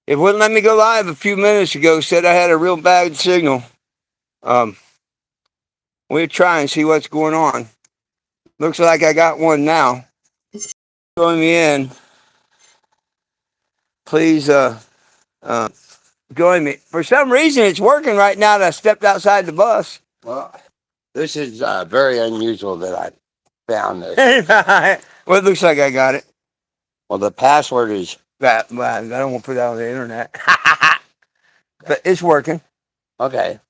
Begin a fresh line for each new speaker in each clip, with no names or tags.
It wouldn't let me go live a few minutes ago. Said I had a real bad signal. Um, we'll try and see what's going on. Looks like I got one now. Join me in. Please uh, join me. For some reason, it's working right now that I stepped outside the bus.
Well, this is very unusual that I found this.
Well, it looks like I got it.
Well, the password is
That, well, I don't want to put that on the internet. But it's working.
okay.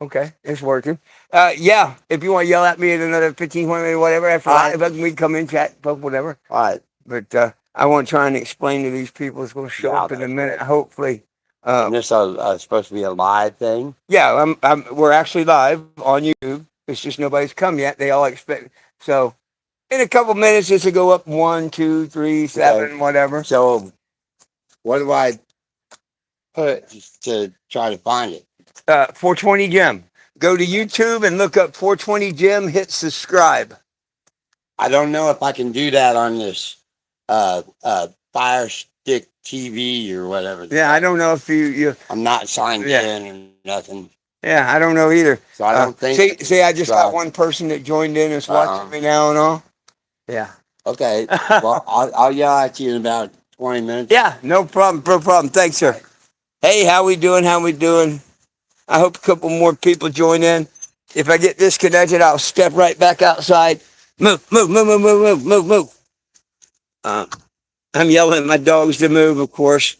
Okay, it's working. Yeah, if you want to yell at me in another 15, 20 minutes, whatever, after
All right.
live, we can come in, chat, whatever.
All right.
But I want to try and explain to these people. It's going to show
Yeah,
up in a
that's
minute,
good.
hopefully.
And this is supposed to be a live thing.
Yeah, we're actually live on YouTube. It's just nobody's come yet. They all expect. So in a couple minutes, this will go up 1, 2, 3, 7,
Okay.
whatever.
So, what do I put to try to find it?
420 Jim. Go to YouTube and look up 420 Jim. Hit subscribe.
I don't know if I can do that on this Fire Stick TV or whatever.
Yeah, I don't know if you.
I'm not signed
Yeah.
in or nothing.
Yeah, I don't know either.
So I don't think.
See, I just got one person that joined in that's watching me now and all. Yeah.
Okay. Well, I'll yell at you in about 20 minutes.
Yeah, no problem. No problem. Thanks, sir. Hey, how we doing? How we doing? I hope a couple more people join in. If I get disconnected, I'll step right back outside. Move, move, move, move, move, move, move, move. I'm yelling at my dogs to move, of course.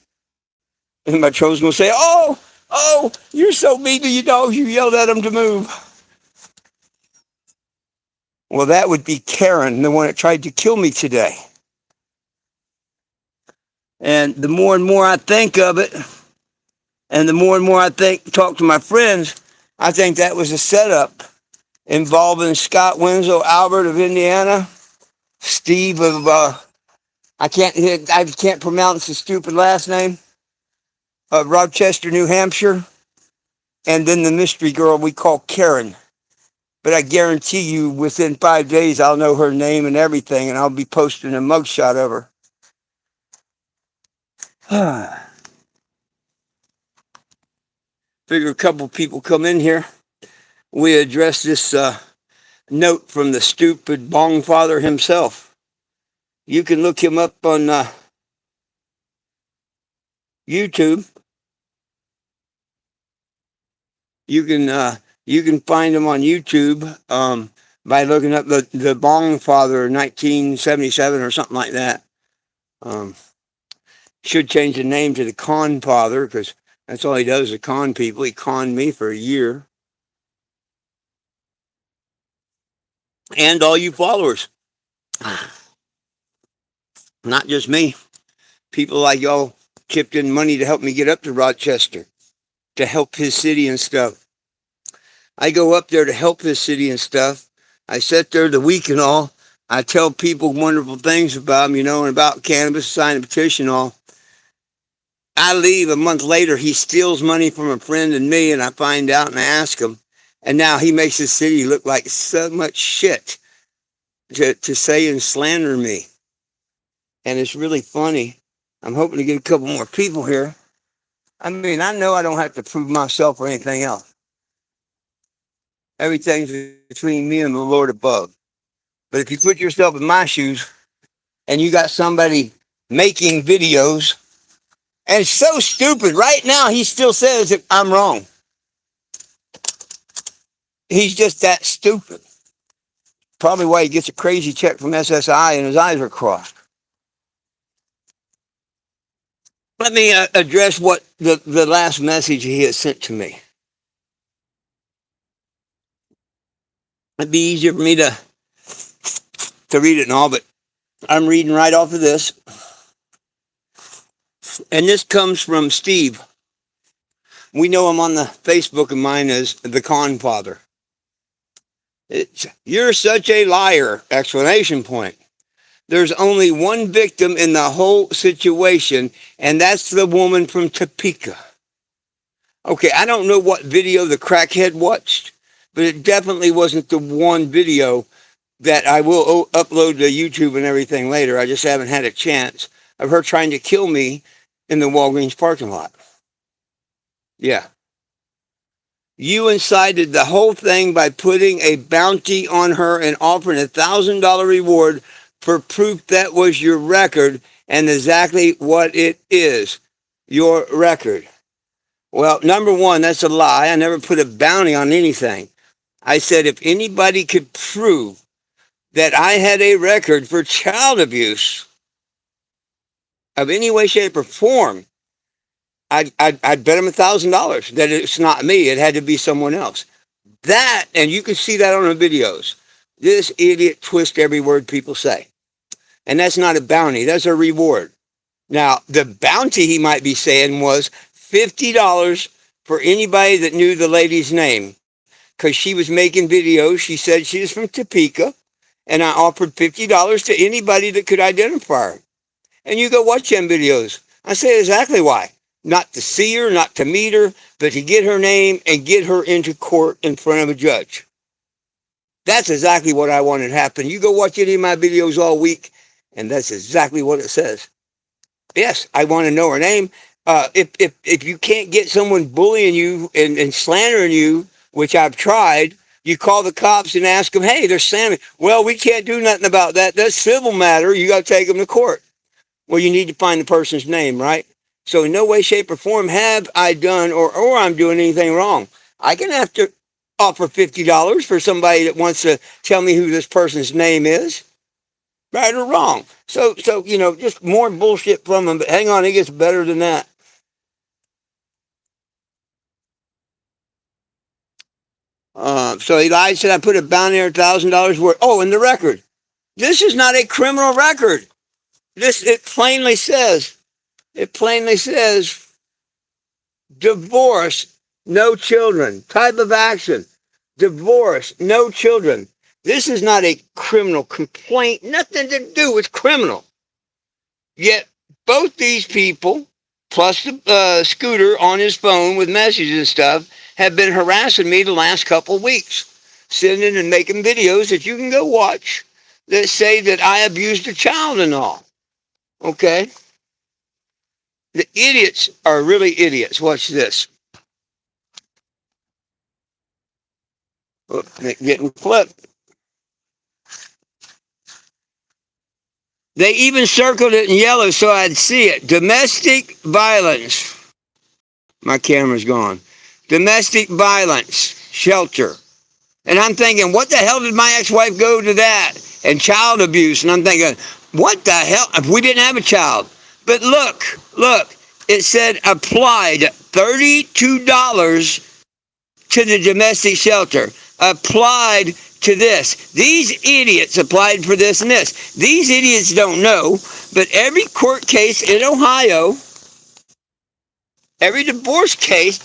And my trolls gonna say, oh, you're so mean to your dogs, you yelled at them to move. Well, that would be Karen, the one that tried to kill me today. And the more and more I think of it, and the more and more I talk to my friends, I think that was a setup involving Scott Winslow, Albert of Indiana, Steve of I can't pronounce the stupid last name, of Rochester, New Hampshire, and then the mystery girl we call Karen. But I guarantee you, within 5 days, I'll know her name and everything, and I'll be posting a mugshot of her. Figure a couple people come in here. We address this note from the stupid Bong Father himself. You can look him up on YouTube. You can find him on YouTube by looking up the Bong Father 1977 or something like that. Should change the name to the Con Father because that's all he does is con people. He conned me for a year. And all you followers. Not just me. People like y'all chipped in money to help me get up to Rochester, to help his city and stuff. I go up there to help his city and stuff. I sit there the week and all. I tell people wonderful things about him, and about cannabis, sign a petition and all. I leave a month later. He steals money from a friend and me, and I find out and I ask him. And now he makes his city look like so much shit to say and slander me. And it's really funny. I'm hoping to get a couple more people here. I mean, I know I don't have to prove myself or anything else. Everything's between me and the Lord above. But if you put yourself in my shoes and you got somebody making videos, and it's so stupid. Right now, he still says that I'm wrong. He's just that stupid. Probably why he gets a crazy check from SSI and his eyes are crossed. Let me address what the last message he has sent to me. It'd be easier for me to read it and all, but I'm reading right off of this. And this comes from Steve. We know him on the Facebook of mine as the Con Father. You're such a liar! Exclamation point. There's only one victim in the whole situation, and that's the woman from Topeka. Okay, I don't know what video the crackhead watched, but it definitely wasn't the one video that I will upload to YouTube and everything later. I just haven't had a chance of her trying to kill me in the Walgreens parking lot. Yeah. You incited the whole thing by putting a bounty on her and offering $1,000 reward for proof that was your record and exactly what it is, your record. Well, number one, that's a lie. I never put a bounty on anything. I said if anybody could prove that I had a record for child abuse of any way, shape, or form, I'd bet them $1,000 that it's not me. It had to be someone else. That, and you can see that on the videos. This idiot twists every word people say. And that's not a bounty, that's a reward. Now, the bounty he might be saying was $50 for anybody that knew the lady's name. Because she was making videos. She said she was from Topeka. And I offered $50 to anybody that could identify her. And you go watch them videos. I say exactly why. Not to see her, not to meet her, but to get her name and get her into court in front of a judge. That's exactly what I wanted to happen. You go watch any of my videos all week, and that's exactly what it says. Yes, I want to know her name. If you can't get someone bullying you and slandering you, which I've tried, you call the cops and ask them, hey, they're slandering. Well, we can't do nothing about that. That's civil matter. You got to take them to court. Well, you need to find the person's name, right? So in no way, shape, or form have I done or I'm doing anything wrong. I can have to offer $50 for somebody that wants to tell me who this person's name is, right or wrong. So just more bullshit from them. But hang on, it gets better than that. So Elijah said I put a bounty on $1,000 worth. Oh, in the record. This is not a criminal record. It plainly says. Divorce, no children. Type of action, divorce, no children. This is not a criminal complaint. Nothing to do with criminal. Yet both these people, plus the Scooter on his phone with messages and stuff, have been harassing me the last couple of weeks. Sending and making videos that you can go watch that say that I abused a child and all. Okay? The idiots are really idiots. Watch this. Oh, getting flipped. They even circled it in yellow so I'd see it. Domestic violence. My camera's gone. Domestic violence shelter. And I'm thinking, what the hell did my ex-wife go to that? And child abuse. And I'm thinking, what the hell? If we didn't have a child. But look. It said applied $32 to the domestic shelter. Applied to this. These idiots applied for this and this. These idiots don't know, but every court case in Ohio, every divorce case,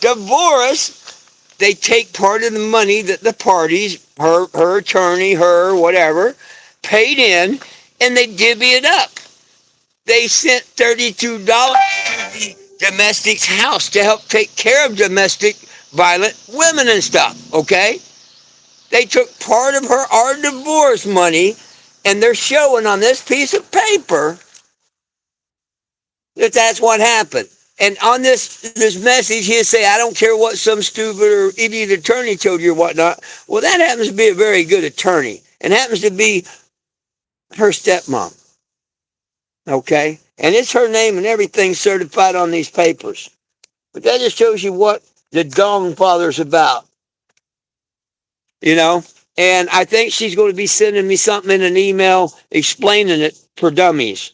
they take part of the money that the parties, her attorney, her whatever, paid in, and they divvy it up. They sent $32 to the domestic's house to help take care of domestic violent women and stuff, okay? They took part of our divorce money, and they're showing on this piece of paper that that's what happened. And on this message, he'll say, I don't care what some stupid or idiot attorney told you or whatnot. Well, that happens to be a very good attorney and happens to be her stepmom. Okay? And it's her name and everything certified on these papers. But that just shows you what the Dong Father's about. You know? And I think she's going to be sending me something in an email explaining it for dummies.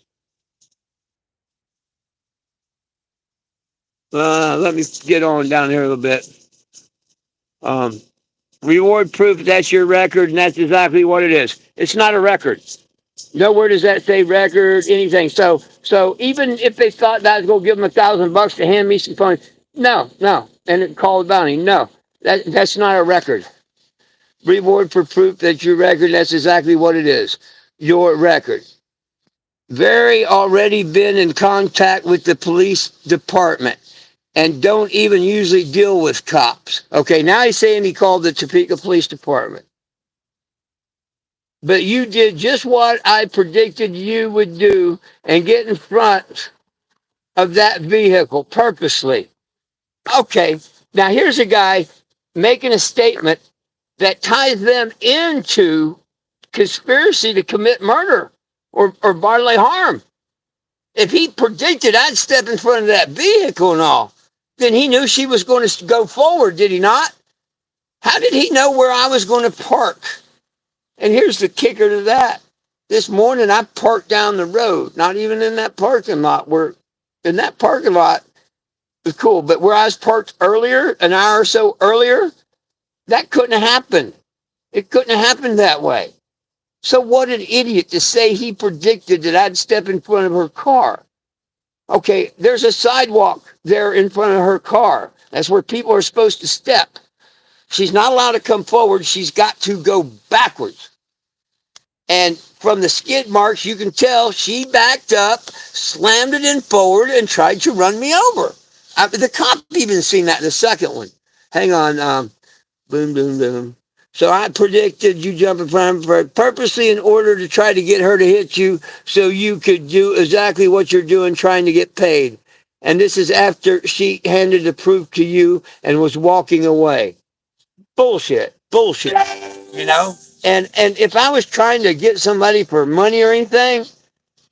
Let me get on down here a little bit. Reward proof, that's your record, and that's exactly what it is. It's not a record. Nowhere does that say record, anything. So even if they thought that I was going to give them $1,000 to hand me some phone, no, and it called bounty, no, that's not a record. Reward for proof that your record, that's exactly what it is, your record. Very already been in contact with the police department and don't even usually deal with cops. Okay, now he's saying he called the Topeka Police Department. But you did just what I predicted you would do and get in front of that vehicle purposely. Okay, now here's a guy making a statement that ties them into conspiracy to commit murder or bodily harm. If he predicted I'd step in front of that vehicle and all, then he knew she was going to go forward, did he not? How did he know where I was going to park? And here's the kicker to that. This morning I parked down the road, not even in that parking lot. Where in that parking lot was cool, but where I was parked earlier, an hour or so earlier, that couldn't have happened. It couldn't have happened that way. So what an idiot to say he predicted that I'd step in front of her car. Okay, there's a sidewalk there in front of her car. That's where people are supposed to step. She's not allowed to come forward. She's got to go backwards. And from the skid marks, you can tell she backed up, slammed it in forward, and tried to run me over. The cop even seen that in the second one. Hang on. Boom, boom, boom. So I predicted you jump in front of her purposely in order to try to get her to hit you so you could do exactly what you're doing, trying to get paid. And this is after she handed the proof to you and was walking away. Bullshit. Bullshit. You know? And if I was trying to get somebody for money or anything,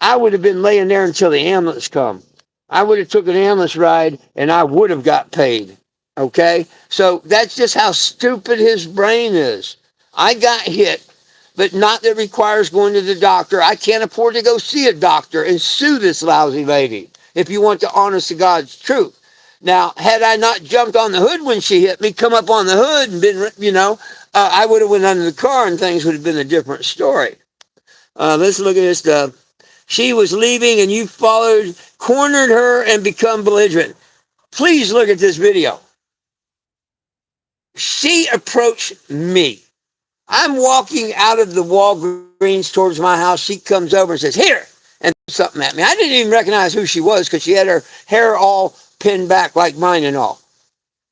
I would have been laying there until the ambulance come. I would have took an ambulance ride and I would have got paid. Okay? So that's just how stupid his brain is. I got hit, but not that requires going to the doctor. I can't afford to go see a doctor and sue this lousy lady if you want the honest to God's truth. Now, had I not jumped on the hood when she hit me, come up on the hood and been, I would have went under the car and things would have been a different story. Let's look at this. She was leaving and you followed, cornered her, and become belligerent. Please look at this video. She approached me. I'm walking out of the Walgreens towards my house. She comes over and says, "Here," and something at me. I didn't even recognize who she was because she had her hair all pinned back like mine and all.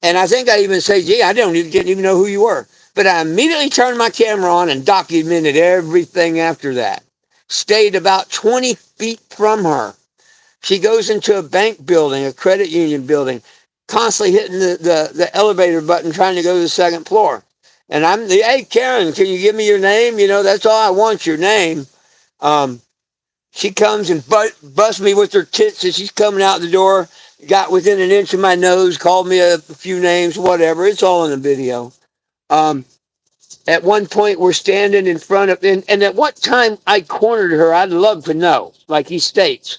And I think I even said, "Gee, didn't even know who you were." But I immediately turned my camera on and documented everything after that. Stayed about 20 feet from her. She goes into a bank building, a credit union building, constantly hitting the elevator button trying to go to the second floor. And hey, Karen, can you give me your name? That's all I want, your name. She comes and busts me with her tits as she's coming out the door, got within an inch of my nose, called me a few names, whatever. It's all in the video. At one point, we're standing in front of, and at what time I cornered her, I'd love to know, like he states.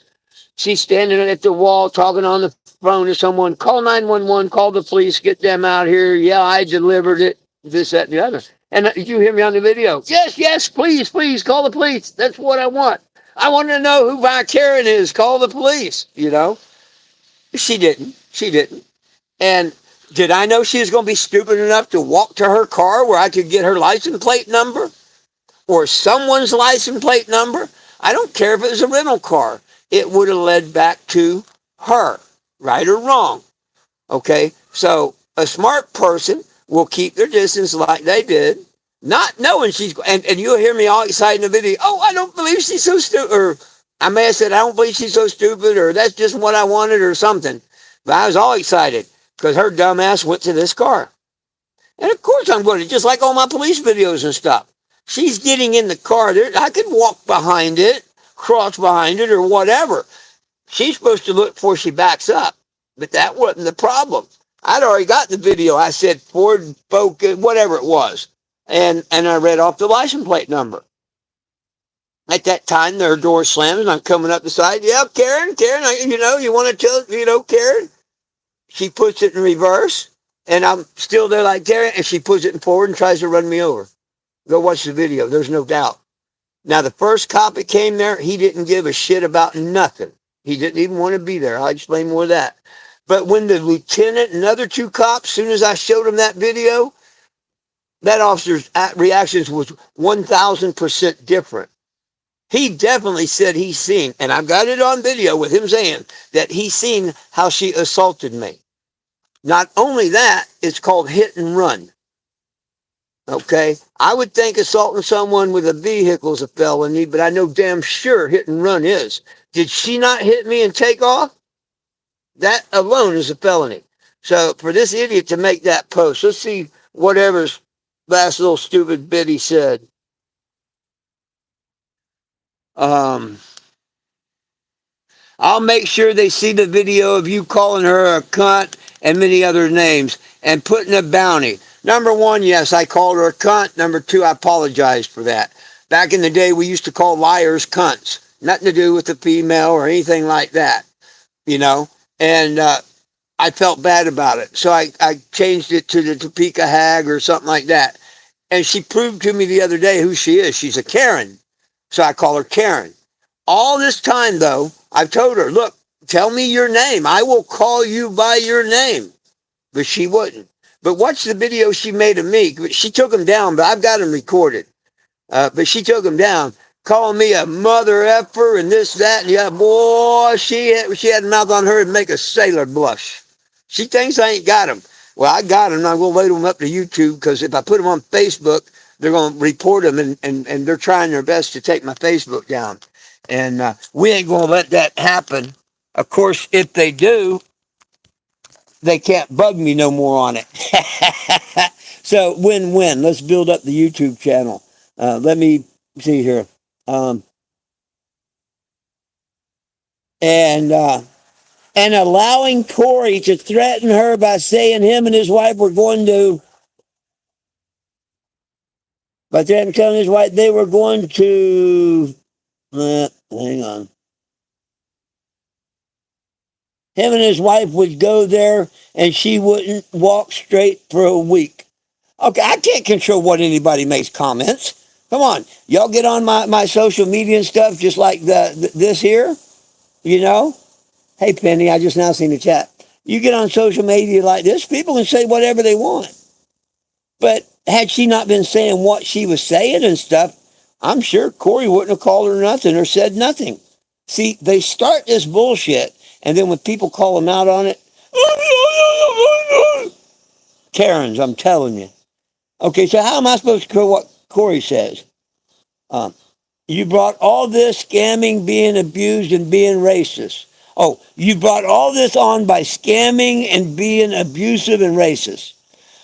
She's standing at the wall talking on the phone to someone. Call 911, call the police, get them out here. Yeah, I delivered it, this, that, and the other. And you hear me on the video. Yes, please, call the police. That's what I want. I want to know who my Karen is. Call the police, She didn't. And did I know she was going to be stupid enough to walk to her car where I could get her license plate number or someone's license plate number? I don't care if it was a rental car. It would have led back to her, right or wrong. Okay, so a smart person will keep their distance like they did, not knowing she's, and you'll hear me all excited in the video. Oh, I don't believe she's so stupid. Or I may have said, I don't believe she's so stupid, or that's just what I wanted, or something. But I was all excited because her dumb ass went to this car. And of course I'm going to, just like all my police videos and stuff. She's getting in the car. I could walk behind it, cross behind it, or whatever. She's supposed to look before she backs up. But that wasn't the problem. I'd already got the video. I said Ford Focus, whatever it was. And I read off the license plate number. At that time, their door slams, and I'm coming up the side. Yeah, Karen, you want to tell, Karen? She puts it in reverse, and I'm still there like Karen, and she puts it in forward and tries to run me over. Go watch the video. There's no doubt. Now, the first cop that came there, he didn't give a shit about nothing. He didn't even want to be there. I'll explain more of that. But when the lieutenant and other two cops, as soon as I showed them that video, that officer's reactions was 1,000% different. He definitely said he's seen, and I've got it on video with him saying that he's seen how she assaulted me. Not only that, it's called hit and run. Okay? I would think assaulting someone with a vehicle is a felony, but I know damn sure hit and run is. Did she not hit me and take off? That alone is a felony. So for this idiot to make that post, let's see whatever's last little stupid bit he said. Um, I'll make sure they see the video of you calling her a cunt and many other names and putting a bounty. Number one, yes, I called her a cunt. Number two, I apologized for that. Back in the day, we used to call liars cunts. Nothing to do with the female or anything like that, you know? And I felt bad about it. So I changed it to the Topeka Hag or something like that. And she proved to me the other day who she is. She's a Karen. So I call her Karen. All this time, though, I've told her, look, tell me your name. I will call you by your name. But she wouldn't. But watch the video she made of me. She took them down, but I've got them recorded. But she took them down, calling me a mother effer and this, that, and yeah, boy, she had a mouth on her and make a sailor blush. She thinks I ain't got them. Well, I got them. I'm going to load them up to YouTube because if I put them on Facebook, they're going to report them, and they're trying their best to take my Facebook down. And we ain't going to let that happen. Of course, if they do, they can't bug me no more on it. So win-win. Let's build up the YouTube channel. Let me see here. Um, and allowing Corey to threaten her by saying him and his wife were going to, by telling his wife they were going to, hang on. Him and his wife would go there and she wouldn't walk straight for a week. Okay, I can't control what anybody makes comments. Come on, y'all get on my social media and stuff just like this here, you know? Hey, Penny, I just now seen the chat. You get on social media like this, people can say whatever they want. But had she not been saying what she was saying and stuff, I'm sure Corey wouldn't have called her nothing or said nothing. See, they start this bullshit, and then when people call them out on it, Karens, I'm telling you. Okay, so how am I supposed to know what Corey says? You brought all this scamming, being abused, and being racist. Oh, you brought all this on by scamming and being abusive and racist.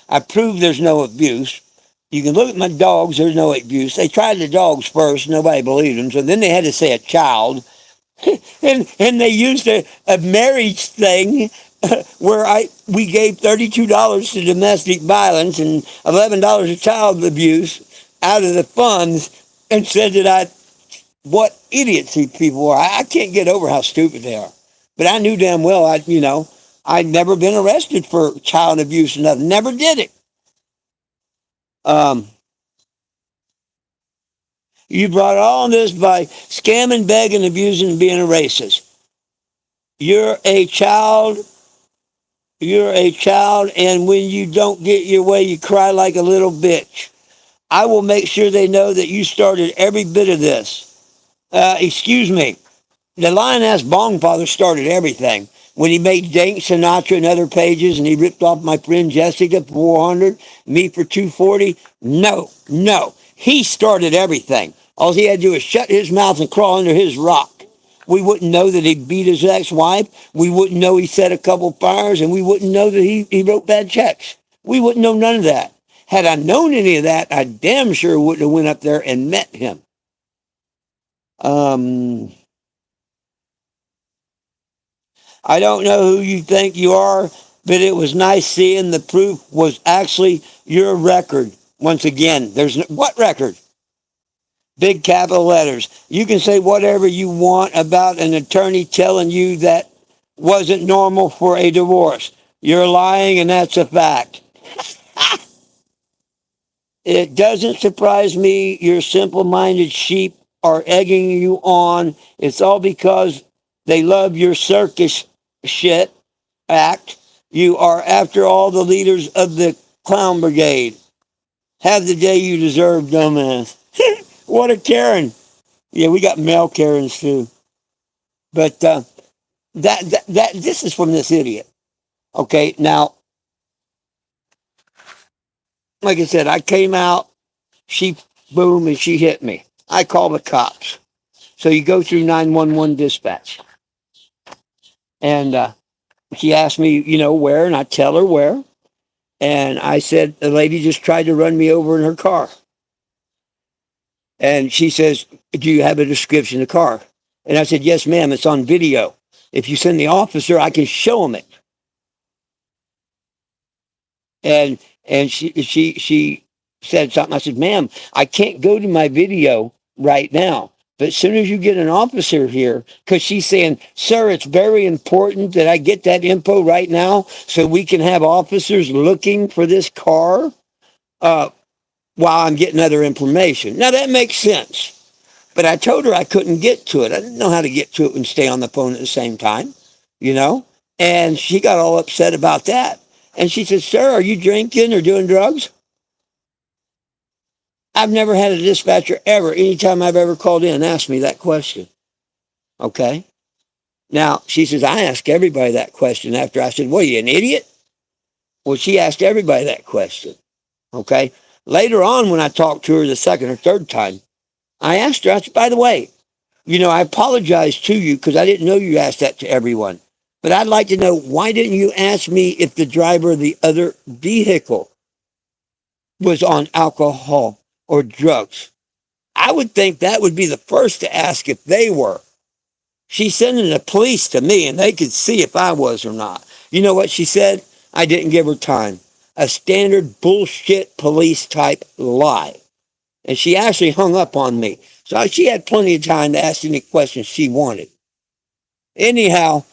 I proved there's no abuse. You can look at my dogs, there's no abuse. They tried the dogs first, nobody believed them, so then they had to say a child. and they used a marriage thing where we gave $32 to domestic violence and $11 to child abuse out of the funds and said that what idiots these people are. I can't get over how stupid they are. But I knew damn well I'd never been arrested for child abuse and nothing. Never did it. You brought all this by scamming, begging, abusing, and being a racist. You're a child. You're a child, and when you don't get your way, you cry like a little bitch. I will make sure they know that you started every bit of this. Excuse me. The Lion-ass Bong Father started everything. When he made Dank Sinatra and other pages and he ripped off my friend Jessica for 400, me for 240. No. He started everything. All he had to do was shut his mouth and crawl under his rock. We wouldn't know that he beat his ex-wife. We wouldn't know he set a couple fires, and we wouldn't know that he wrote bad checks. We wouldn't know none of that. Had I known any of that, I damn sure wouldn't have went up there and met him. I don't know who you think you are, but it was nice seeing the proof was actually your record. Once again, what record? Big capital letters. You can say whatever you want about an attorney telling you that wasn't normal for a divorce. You're lying, and that's a fact. It doesn't surprise me your simple-minded sheep are egging you on. It's all because they love your circus shit act. You are, after all, the leaders of the clown brigade. Have the day you deserve, dumbass. What a Karen. Yeah, we got male Karens too. But this is from this idiot. Okay, now, like I said, I came out, she boom, and she hit me. I call the cops. So you go through 911 dispatch. And She asked me, where, and I tell her where. And I said, the lady just tried to run me over in her car. And she says, do you have a description of the car? And I said, yes, ma'am, it's on video. If you send the officer, I can show him it. And she said something. I said, ma'am, I can't go to my video right now. But as soon as you get an officer here, because she's saying, sir, it's very important that I get that info right now so we can have officers looking for this car while I'm getting other information. Now, that makes sense. But I told her I couldn't get to it. I didn't know how to get to it and stay on the phone at the same time, you know? And she got all upset about that. And she said, sir, are you drinking or doing drugs? I've never had a dispatcher ever, anytime I've ever called in, ask me that question. Okay? Now, she says, I ask everybody that question after I said, what, are you an idiot? Well, she asked everybody that question. Okay? Later on, when I talked to her the second or third time, I asked her, I said, by the way, I apologize to you because I didn't know you asked that to everyone. But I'd like to know, why didn't you ask me if the driver of the other vehicle was on alcohol or drugs? I would think that would be the first to ask if they were. She's sending the police to me and they could see if I was or not. You know what she said? I didn't give her time. A standard bullshit police type lie. And she actually hung up on me. So she had plenty of time to ask any questions she wanted. Anyhow,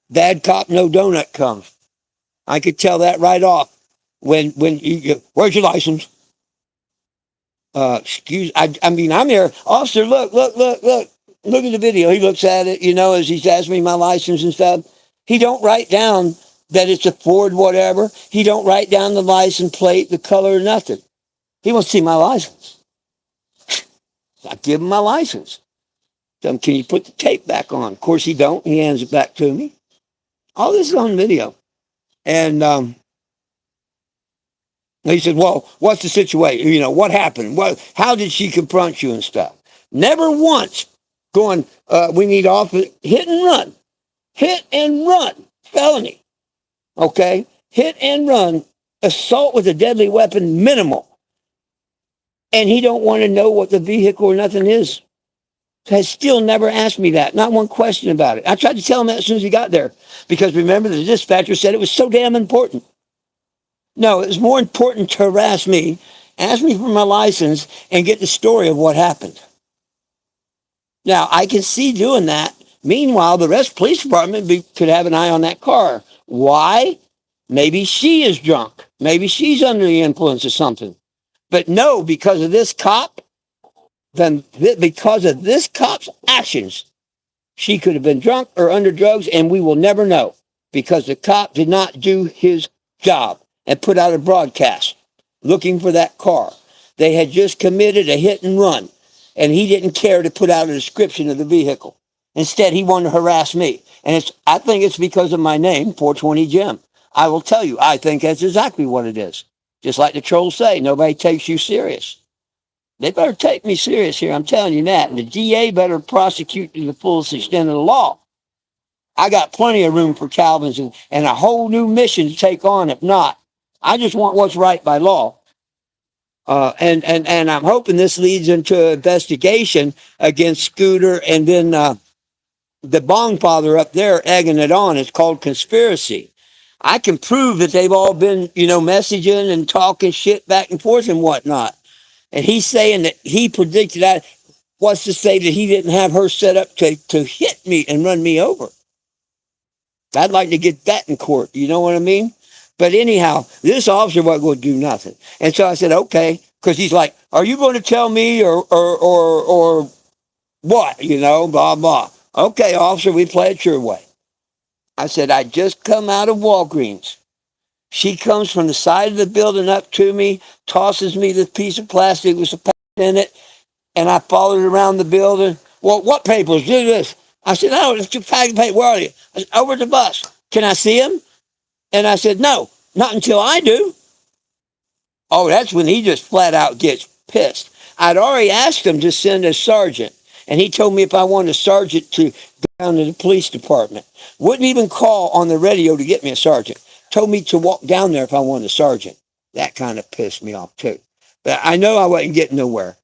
bad cop, no donut comes. I could tell that right off. When you, where's your license? I mean, I'm here. Officer, look at the video. He looks at it, as he's asking me my license and stuff. He don't write down that it's a Ford whatever. He don't write down the license plate, the color, nothing. He wants to see my license. I give him my license. Tell him, can you put the tape back on? Of course he don't. He hands it back to me. All this is on video. And he said, well, what's the situation? What happened? How did she confront you and stuff? Never once going, we need off hit and run. Hit and run. Felony. Okay? Hit and run. Assault with a deadly weapon, minimal. And he don't want to know what the vehicle or nothing is. Has still never asked me that. Not one question about it. I tried to tell him that as soon as he got there. Because remember, the dispatcher said it was so damn important. No, it was more important to harass me, ask me for my license, and get the story of what happened. Now, I can see doing that. Meanwhile, the rest of the police department could have an eye on that car. Why? Maybe she is drunk. Maybe she's under the influence of something. But no, because of this cop, then because of this cop's actions, she could have been drunk or under drugs, and we will never know because the cop did not do his job and put out a broadcast looking for that car. They had just committed a hit and run, and he didn't care to put out a description of the vehicle. Instead, he wanted to harass me. And I think it's because of my name, 420 Jim. I will tell you, I think that's exactly what it is. Just like the trolls say, nobody takes you serious. They better take me serious here, I'm telling you that. And the DA better prosecute to the fullest extent of the law. I got plenty of room for Calvins and a whole new mission to take on if not. I just want what's right by law. And I'm hoping this leads into an investigation against Scooter and then the Bong father up there egging it on. It's called conspiracy. I can prove that they've all been, messaging and talking shit back and forth and whatnot. And he's saying that he predicted that. What's to say that he didn't have her set up to hit me and run me over? I'd like to get that in court. You know what I mean? But anyhow, this officer wasn't going to do nothing. And so I said, okay, because he's like, are you going to tell me or what? Blah, blah. Okay, officer, we play it your way. I said, I just come out of Walgreens. She comes from the side of the building up to me, tosses me this piece of plastic with a paper in it, and I followed around the building. Well, what papers? Do this. I said, no, it's your packet paper. Where are you? I said, over at the bus. Can I see him? And I said, no, not until I do. Oh, that's when he just flat out gets pissed. I'd already asked him to send a sergeant. And he told me if I wanted a sergeant to go down to the police department. Wouldn't even call on the radio to get me a sergeant. Told me to walk down there if I wanted a sergeant. That kind of pissed me off too. But I know I wasn't getting nowhere.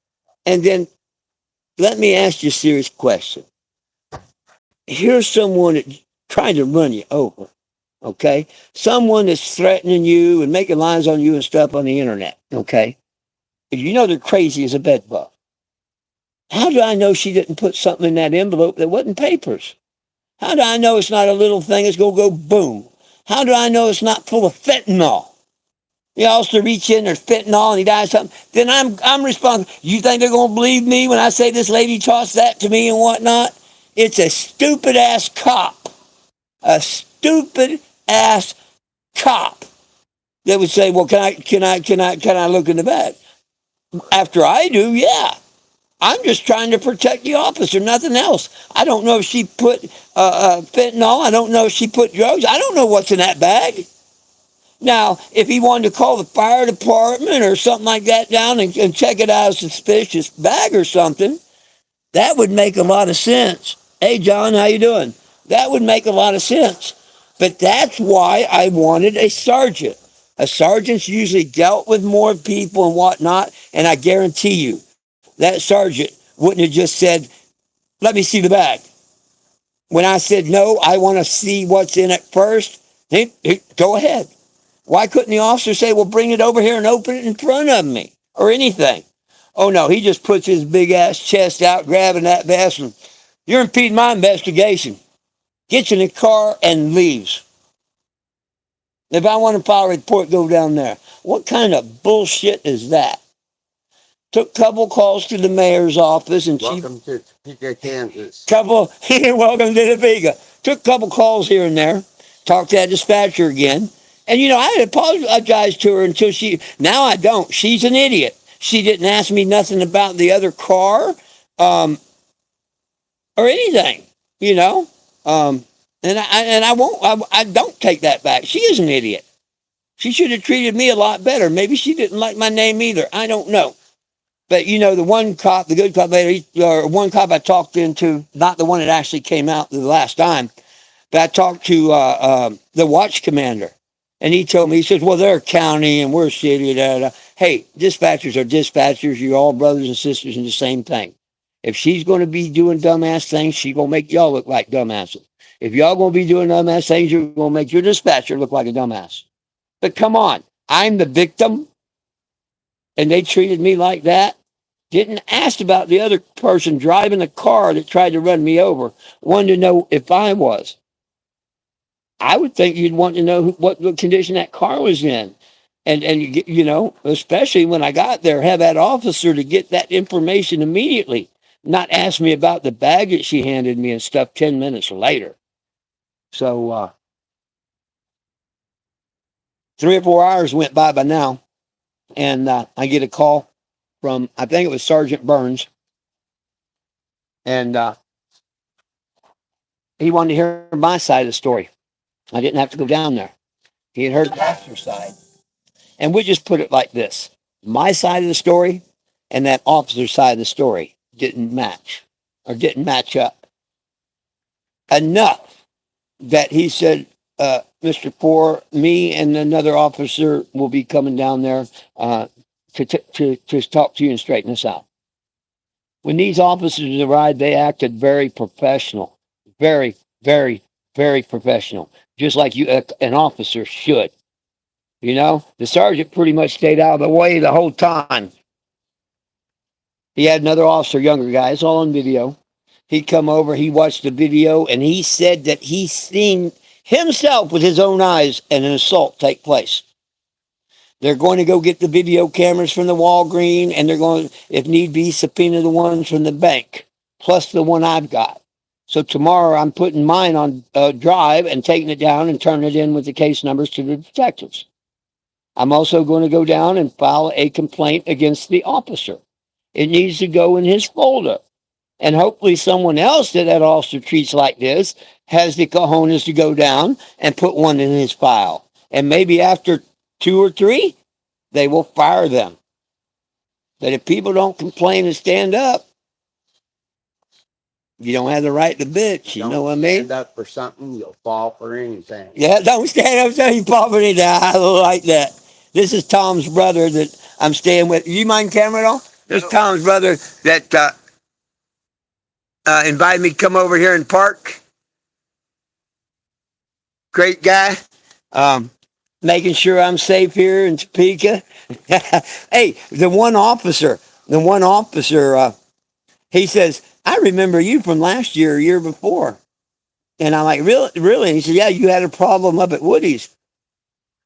And then let me ask you a serious question. Here's someone that trying to run you over. Okay? Someone that's threatening you and making lies on you and stuff on the internet. Okay? You know they're crazy as a bedbug. How do I know she didn't put something in that envelope that wasn't papers? How do I know it's not a little thing that's going to go boom? How do I know it's not full of fentanyl? You also reach in, there's fentanyl, and he dies something. Then I'm responsible. You think they're going to believe me when I say this lady tossed that to me and whatnot? It's a stupid ass cop. A stupid ass cop that would say, well, can I look in the bag? After I do, yeah. I'm just trying to protect the officer, nothing else. I don't know if she put fentanyl. I don't know if she put drugs. I don't know what's in that bag. Now, if he wanted to call the fire department or something like that down and check it out as a suspicious bag or something, that would make a lot of sense. Hey, John, how you doing? That would make a lot of sense. But that's why I wanted a sergeant. A sergeant's usually dealt with more people and whatnot, and I guarantee you, that sergeant wouldn't have just said, let me see the bag. When I said, no, I want to see what's in it first, go ahead. Why couldn't the officer say, well, bring it over here and open it in front of me or anything? Oh, no, he just puts his big ass chest out, grabbing that vest, and you're impeding my investigation. Gets in the car and leaves. If I want to file a report, go down there. What kind of bullshit is that? Took a couple calls to the mayor's office, and
Welcome to Topeka, Kansas.
Welcome to Topeka. Took a couple calls here and there. Talked to that dispatcher again. And, I had apologized to her until now I don't. She's an idiot. She didn't ask me nothing about the other car or anything, and I won't, I don't take that back. She is an idiot. She should have treated me a lot better. Maybe she didn't like my name either. I don't know. But, the one cop, the good cop, or one cop I talked into, not the one that actually came out the last time, but I talked to the watch commander. And he told me, he says, well, they're a county and we're a city. Da, da. Hey, dispatchers are dispatchers. You're all brothers and sisters in the same thing. If she's going to be doing dumbass things, she's going to make y'all look like dumbasses. If y'all going to be doing dumbass things, you're going to make your dispatcher look like a dumbass. But come on, I'm the victim. And they treated me like that. Didn't ask about the other person driving the car that tried to run me over. Wanted to know if I was. I would think you'd want to know what condition that car was in. And especially when I got there, have that officer to get that information immediately. Not ask me about the bag that she handed me and stuff 10 minutes later. So 3 or 4 hours went by now. And I get a call from, I think it was Sergeant Burns. And he wanted to hear my side of the story. I didn't have to go down there. He had heard the officer's side. And we just put it like this. My side of the story and that officer's side of the story didn't match up enough that he said, Mr. Poor, me and another officer will be coming down there to talk to you and straighten this out. When these officers arrived, they acted very professional, very, very, very professional, just like an officer should. The sergeant pretty much stayed out of the way the whole time. He had another officer, younger guy, it's all on video. He come over, he watched the video, and he said that he seen himself with his own eyes an assault take place. They're going to go get the video cameras from the Walgreens, and they're going, if need be, subpoena the ones from the bank, plus the one I've got. So tomorrow I'm putting mine on drive and taking it down and turning it in with the case numbers to the detectives. I'm also going to go down and file a complaint against the officer. It needs to go in his folder. And hopefully someone else that officer treats like this has the cojones to go down and put one in his file. And maybe after 2 or 3, they will fire them. But if people don't complain and stand up, You don't have the right to bitch. You
Don't
know what I mean?
stand up for something, you'll fall for anything.
Yeah, don't stand up so you fall for anything. I like that. This is Tom's brother that I'm staying with. You mind camera at all? This is Tom's brother that invited me to come over here and park. Great guy. Making sure I'm safe here in Topeka. Hey, the one officer, he says, I remember you from last year or year before. And I'm like, really? Really? And he said, yeah, you had a problem up at Woody's.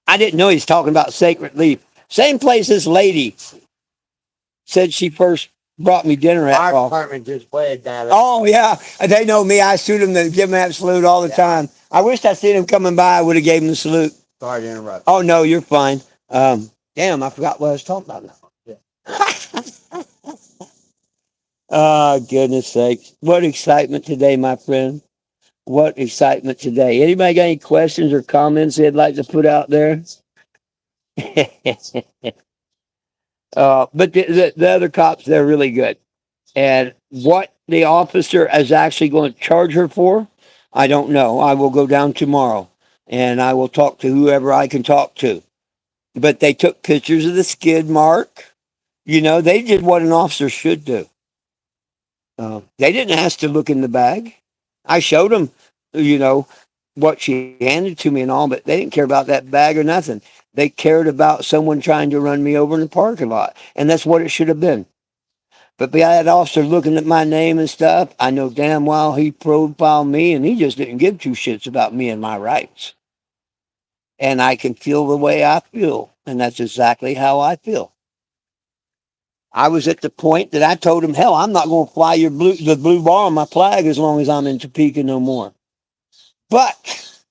I didn't know he was talking about Sacred Leaf. Same place this lady said she first brought me dinner at.
Our department just played that.
Oh, yeah. They know me. I shoot them to give them that salute all the time. I wished I seen him coming by. I would have gave him the salute.
Sorry to interrupt.
Oh, no, you're fine. Damn, I forgot what I was talking about now. Oh, goodness sakes. What excitement today, my friend. What excitement today. Anybody got any questions or comments they'd like to put out there? But the other cops, they're really good. And what the officer is actually going to charge her for, I don't know. I will go down tomorrow and I will talk to whoever I can talk to. But they took pictures of the skid mark. You know, they did what an officer should do. They didn't ask to look in the bag. I showed them, you know, what she handed to me and all, but they didn't care about that bag or nothing. They cared about someone trying to run me over in the parking lot. And that's what it should have been. But by that officer looking at my name and stuff, I know damn well he profiled me and he just didn't give two shits about me and my rights. And I can feel the way I feel. And that's exactly how I feel. I was at the point that I told him, hell, I'm not going to fly the blue bar on my flag as long as I'm in Topeka no more. But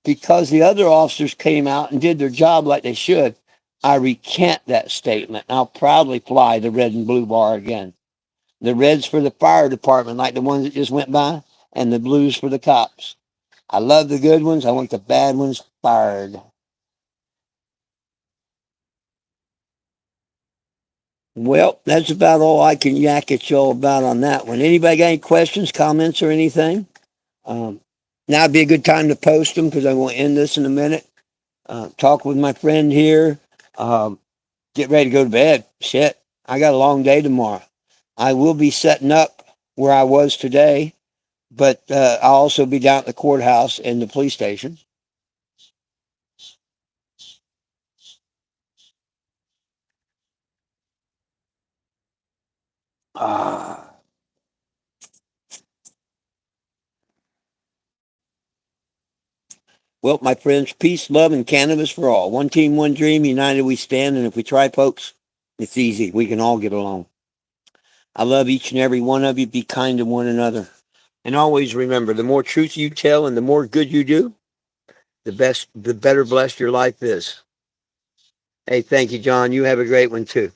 because the other officers came out and did their job like they should, I recant that statement. I'll proudly fly the red and blue bar again. The red's for the fire department, like the ones that just went by, and the blues for the cops. I love the good ones. I want the bad ones fired. Well, that's about all I can yak at y'all about on that one. Anybody got any questions, comments, or anything? Now would be a good time to post them because I will end this in a minute. Talk with my friend here. Get ready to go to bed. Shit, I got a long day tomorrow. I will be setting up where I was today, but I'll also be down at the courthouse and the police station. Well, my friends, peace, love, and cannabis for all. One team, one dream, united we stand. And if we try, folks, it's easy. We can all get along. I love each and every one of you. Be kind to one another. And always remember, the more truth you tell and the more good you do, the better blessed your life is. Hey, thank you, John. You have a great one, too.